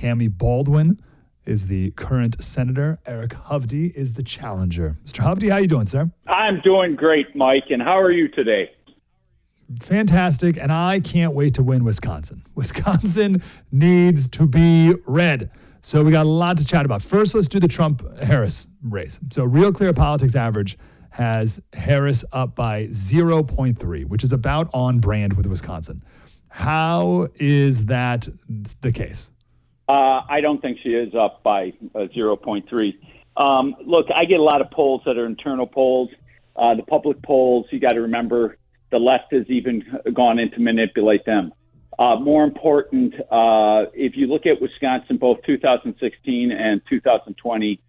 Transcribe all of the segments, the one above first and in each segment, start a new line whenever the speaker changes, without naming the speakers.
Tammy Baldwin is the current senator. Eric Hovde is the challenger. Mr. Hovde, how you doing, sir?
I'm doing great, Mike, and how are you today?
Fantastic, and I can't wait to win Wisconsin. Wisconsin needs to be red. So we got a lot to chat about. First, let's do the Trump-Harris race. So Real Clear Politics average has Harris up by 0.3, which is about on brand with Wisconsin. How is that the case?
I don't think she is up by 0.3. Look, I get a lot of polls that are internal polls. The public polls, you got to remember, the left has even gone in to manipulate them. More important, if you look at Wisconsin, both 2016 and 2020,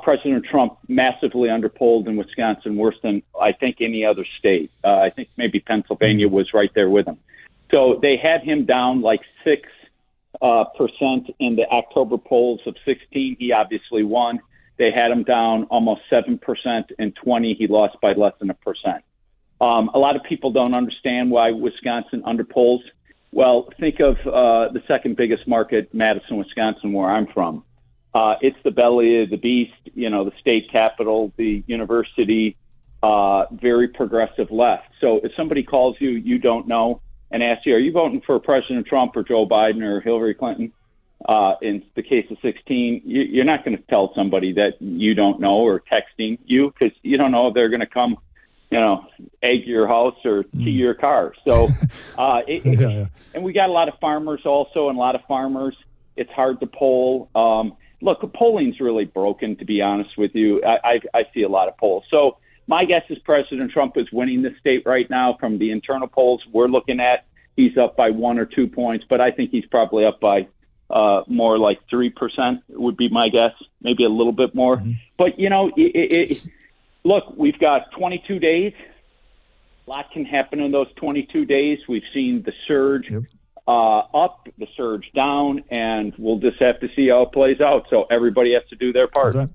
President Trump massively underpolled in Wisconsin, worse than I think any other state. I think maybe Pennsylvania was right there with him. So they had him down like 6% in the October polls of 16. He obviously won. They had him down almost 7% in 20. He lost by less than 1%. A lot of people don't understand why Wisconsin underpolls. Well, think of the second biggest market, Madison, Wisconsin, where I'm from. It's the belly of the beast, the state capital, the university, very progressive left. So if somebody calls you, you don't know, and asks you, are you voting for President Trump or Joe Biden or Hillary Clinton? In the case of 16, you're not going to tell somebody that you don't know or texting you because you don't know if they're going to come, egg your house or key your car. So, and we got a lot of farmers also, and a lot of farmers, it's hard to poll. Look, polling's really broken, to be honest with you. I see a lot of polls. So my guess is President Trump is winning the state right now from the internal polls we're looking at. He's up by 1 or 2 points, but I think he's probably up by more like 3% would be my guess, maybe a little bit more. Mm-hmm. But, look, we've got 22 days. A lot can happen in those 22 days. We've seen the surge up, the surge down, and we'll just have to see how it plays out. So everybody has to do their part.
That's right.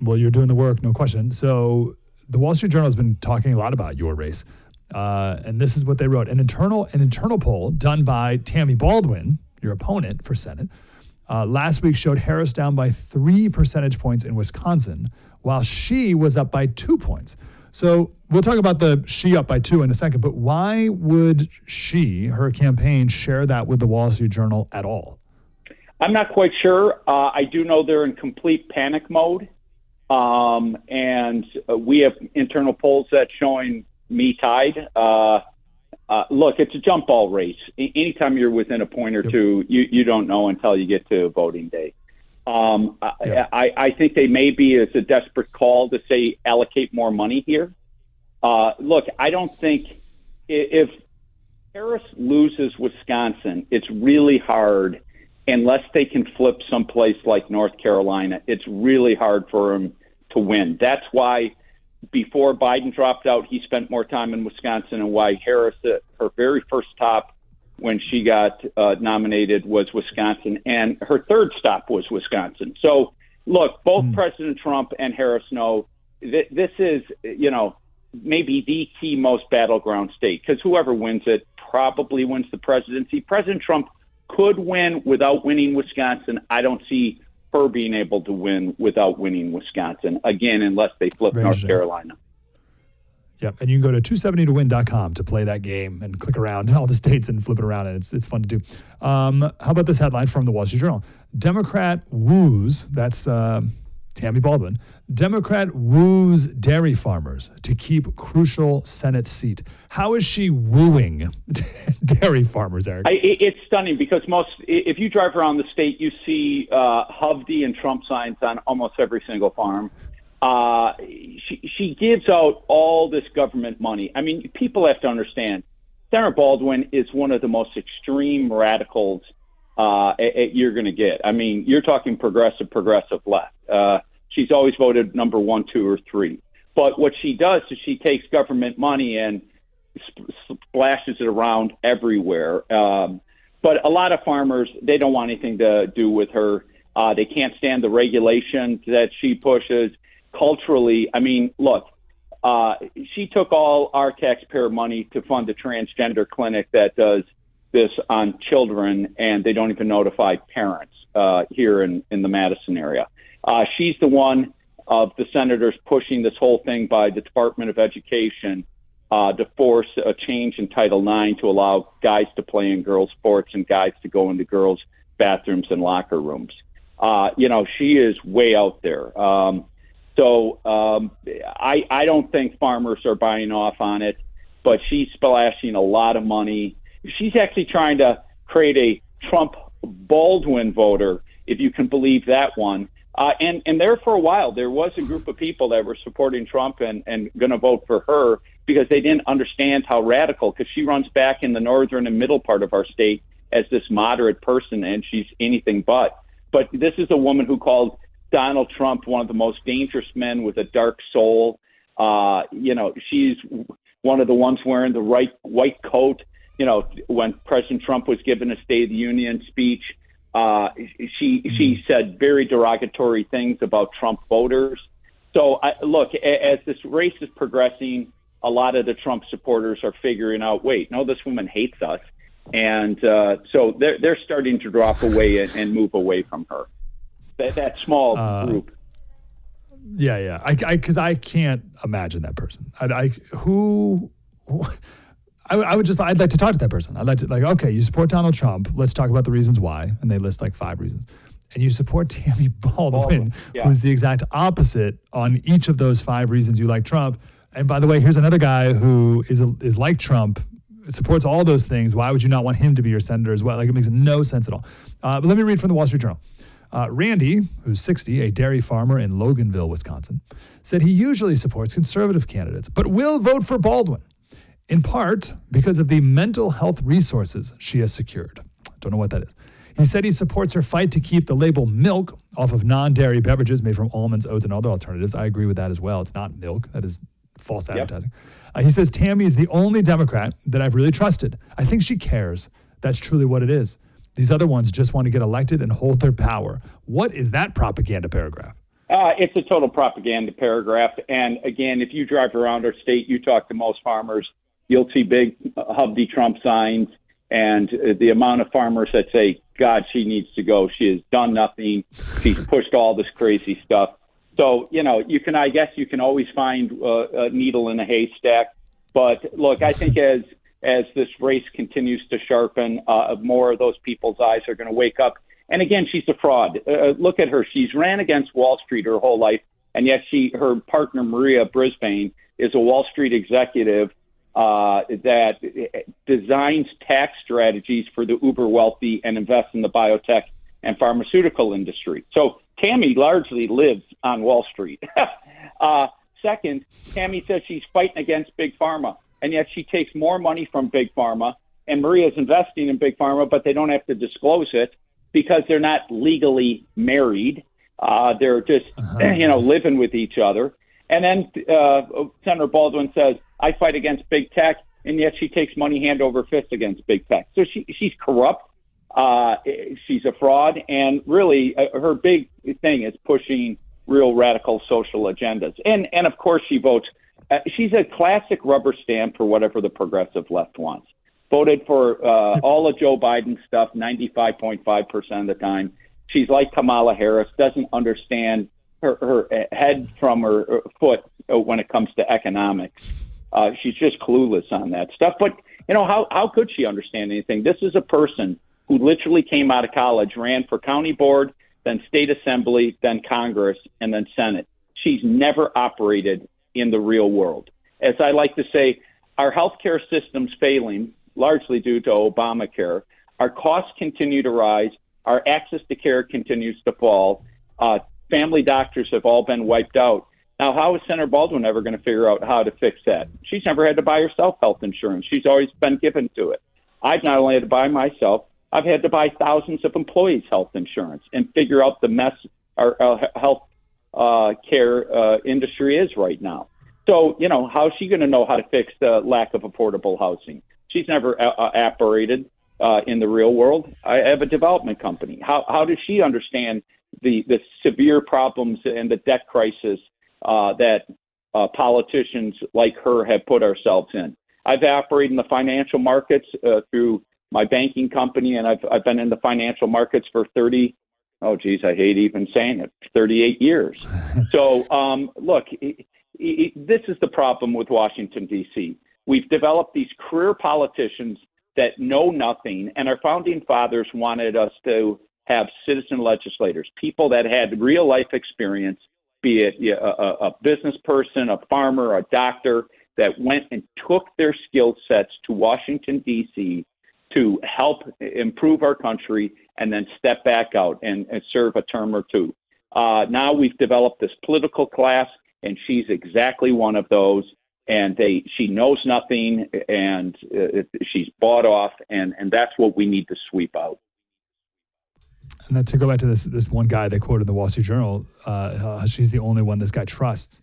Well, you're doing the work, no question. So the Wall Street Journal has been talking a lot about your race. And this is what they wrote. An internal poll done by Tammy Baldwin, your opponent for Senate, last week showed Harris down by 3 percentage points in Wisconsin, while she was up by 2 points. So we'll talk about the she up by 2 in a second, but why would her campaign, share that with the Wall Street Journal at all?
I'm not quite sure. I do know they're in complete panic mode. And we have internal polls that's showing me tied. Look, it's a jump ball race. Anytime you're within a point or two, you don't know until you get to voting day. I think they may be as a desperate call to say allocate more money here. Look, I don't think if Harris loses Wisconsin, it's really hard unless they can flip someplace like North Carolina. It's really hard for him to win. That's why before Biden dropped out, he spent more time in Wisconsin, and why Harris, her very first stop when she got nominated was Wisconsin, and her third stop was Wisconsin. So, look, both President Trump and Harris know this is, maybe the key most battleground state, because whoever wins it probably wins the presidency. President Trump could win without winning Wisconsin. I don't see her being able to win without winning Wisconsin, again, unless they flip North Carolina.
Yep, and you can go to 270towin.com to play that game and click around in all the states and flip it around, and it's fun to do. How about this headline from the Wall Street Journal? Democrat woos, that's Tammy Baldwin, Democrat woos dairy farmers to keep crucial Senate seat. How is she wooing dairy farmers, Eric?
It's stunning because if you drive around the state, you see Hovde and Trump signs on almost every single farm. She gives out all this government money. I mean, people have to understand, Senator Baldwin is one of the most extreme radicals you're going to get. I mean, you're talking progressive left. She's always voted number 1, 2, or 3. But what she does is she takes government money and splashes it around everywhere. But a lot of farmers, they don't want anything to do with her. They can't stand the regulations that she pushes. Culturally, I mean, look, she took all our taxpayer money to fund a transgender clinic that does this on children, and they don't even notify parents here in the Madison area. She's the one of the senators pushing this whole thing by the Department of Education to force a change in Title IX to allow guys to play in girls' sports and guys to go into girls' bathrooms and locker rooms. She is way out there. So I don't think farmers are buying off on it, but she's splashing a lot of money. She's actually trying to create a Trump Baldwin voter, if you can believe that one. And there for a while, there was a group of people that were supporting Trump and going to vote for her because they didn't understand how radical, because she runs back in the northern and middle part of our state as this moderate person, and she's anything but. But this is a woman who called Donald Trump one of the most dangerous men with a dark soul. She's one of the ones wearing the white coat. When President Trump was given a State of the Union speech, she said very derogatory things about Trump voters. So, look, as this race is progressing, a lot of the Trump supporters are figuring out, wait, no, this woman hates us. And so they're starting to drop away and move away from her. That small group.
Yeah. Because I can't imagine that person. I'd like to talk to that person. I'd like to, okay, you support Donald Trump. Let's talk about the reasons why. And they list 5 reasons. And you support Tammy Baldwin, who's the exact opposite on each of those 5 reasons you like Trump. And by the way, here's another guy who is like Trump, supports all those things. Why would you not want him to be your senator as well? It makes no sense at all. But let me read from the Wall Street Journal. Randy, who's 60, a dairy farmer in Loganville, Wisconsin, said he usually supports conservative candidates, but will vote for Baldwin, in part because of the mental health resources she has secured. Don't know what that is. He said he supports her fight to keep the label milk off of non-dairy beverages made from almonds, oats, and other alternatives. I agree with that as well. It's not milk. That is false advertising. He says Tammy is the only Democrat that I've really trusted. I think she cares. That's truly what it is. These other ones just want to get elected and hold their power. What is that propaganda paragraph?
It's a total propaganda paragraph. And again, if you drive around our state, you talk to most farmers, you'll see big Hovde Trump signs, and the amount of farmers that say, God, she needs to go. She has done nothing. She's pushed all this crazy stuff. So, you can always find a needle in a haystack. But look, I think as this race continues to sharpen, more of those people's eyes are going to wake up. And again, she's a fraud. Look at her. She's ran against Wall Street her whole life. And yet her partner, Maria Brisbane, is a Wall Street executive that designs tax strategies for the uber wealthy and invests in the biotech and pharmaceutical industry. So Tammy largely lives on Wall Street. Second, Tammy says she's fighting against Big Pharma, and yet she takes more money from Big Pharma, and Maria's investing in Big Pharma, but they don't have to disclose it because they're not legally married. They're just, living with each other. And then Senator Baldwin says, I fight against big tech, and yet she takes money hand over fist against big tech. So she's corrupt. She's a fraud, and really her big thing is pushing real radical social agendas. And of course she votes. She's a classic rubber stamp for whatever the progressive left wants. Voted for all of Joe Biden's stuff 95.5% of the time. She's like Kamala Harris, doesn't understand her head from her foot when it comes to economics. She's just clueless on that stuff. But, how could she understand anything? This is a person who literally came out of college, ran for county board, then state assembly, then Congress, and then Senate. She's never operated in the real world. As I like to say, our healthcare system's failing, largely due to Obamacare. Our costs continue to rise. Our access to care continues to fall. Family doctors have all been wiped out. Now, how is Senator Baldwin ever going to figure out how to fix that? She's never had to buy herself health insurance. She's always been given to it. I've not only had to buy myself, I've had to buy thousands of employees' health insurance and figure out the mess our health care industry is right now. So, how is she going to know how to fix the lack of affordable housing? She's never operated in the real world. I have a development company. How does she understand the severe problems and the debt crisis that politicians like her have put ourselves in? I've operated in the financial markets through my banking company, and I've been in the financial markets for 30. Oh, geez, I hate even saying it. 38 years. So, look, this is the problem with Washington, D.C. We've developed these career politicians that know nothing, and our founding fathers wanted us to have citizen legislators, people that had real life experience, be it a business person, a farmer, a doctor, that went and took their skill sets to Washington, D.C. to help improve our country and then step back out and serve a term or two. Now we've developed this political class, and she's exactly one of those. And she knows nothing, and she's bought off, and that's what we need to sweep out.
And then to go back to this one guy they quoted in the Wall Street Journal, she's the only one this guy trusts.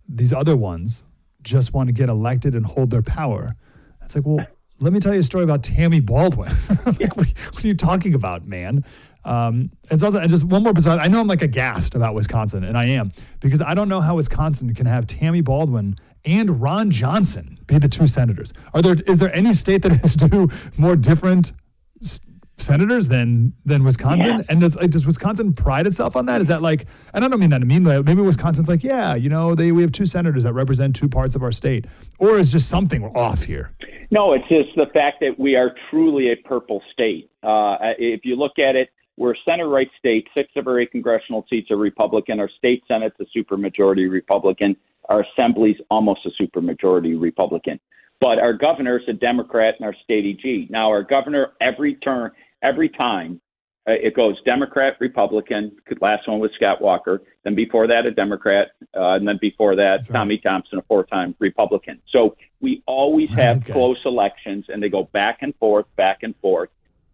These other ones just want to get elected and hold their power. It's like, well, let me tell you a story about Tammy Baldwin. Like, what are you talking about, man? It's also, and just one more bizarre. I know I'm like aghast about Wisconsin, and I am, because I don't know how Wisconsin can have Tammy Baldwin and Ron Johnson be the two senators. Is there any state that has two more different senators than Wisconsin? Yeah. And does Wisconsin pride itself on that? Is that like, and I don't mean that to mean that maybe Wisconsin's like, yeah, we have two senators that represent two parts of our state, or is just something off here?
No, it's just the fact that we are truly a purple state. If you look at it, we're a center-right state. 6 of our 8 congressional seats are Republican. Our state Senate's a supermajority Republican. Our assembly's almost a supermajority Republican. But our governor's a Democrat and our state EG. Now, our governor, every time, it goes Democrat, Republican. Last one was Scott Walker. Then before that, a Democrat. And then before that, right, Tommy Thompson, a 4-time Republican. So we always have close elections, and they go back and forth, back and forth.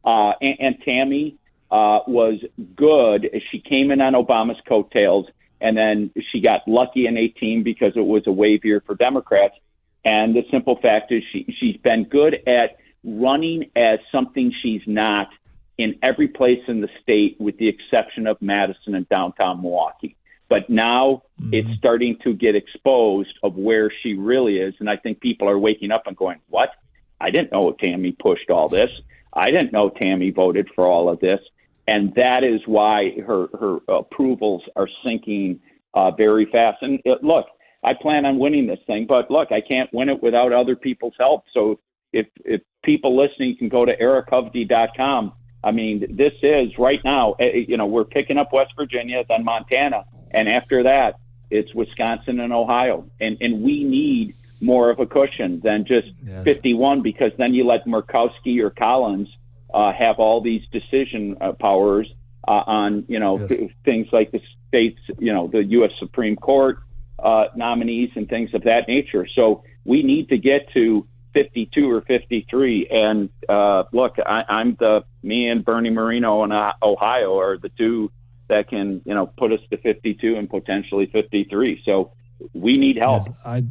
And Tammy was good. She came in on Obama's coattails, and then she got lucky in 2018 because it was a wave year for Democrats. And the simple fact is she's been good at running as something she's not in every place in the state, with the exception of Madison and downtown Milwaukee. But now it's starting to get exposed of where she really is. And I think people are waking up and going, what? I didn't know Tammy pushed all this. I didn't know Tammy voted for all of this. And that is why her approvals are sinking very fast. And look, I plan on winning this thing, but look, I can't win it without other people's help. So if people listening can go to erichovde.com. I mean, this is right now, we're picking up West Virginia, then Montana. And after that, it's Wisconsin and Ohio. And we need more of a cushion than just 51, because then you let Murkowski or Collins have all these decision powers on, things like the states, the U.S. Supreme Court nominees and things of that nature. So we need to get to 52 or 53. And look, me and Bernie Moreno in Ohio are the two that can, put us to 52 and potentially 53. So we need help.
Yes,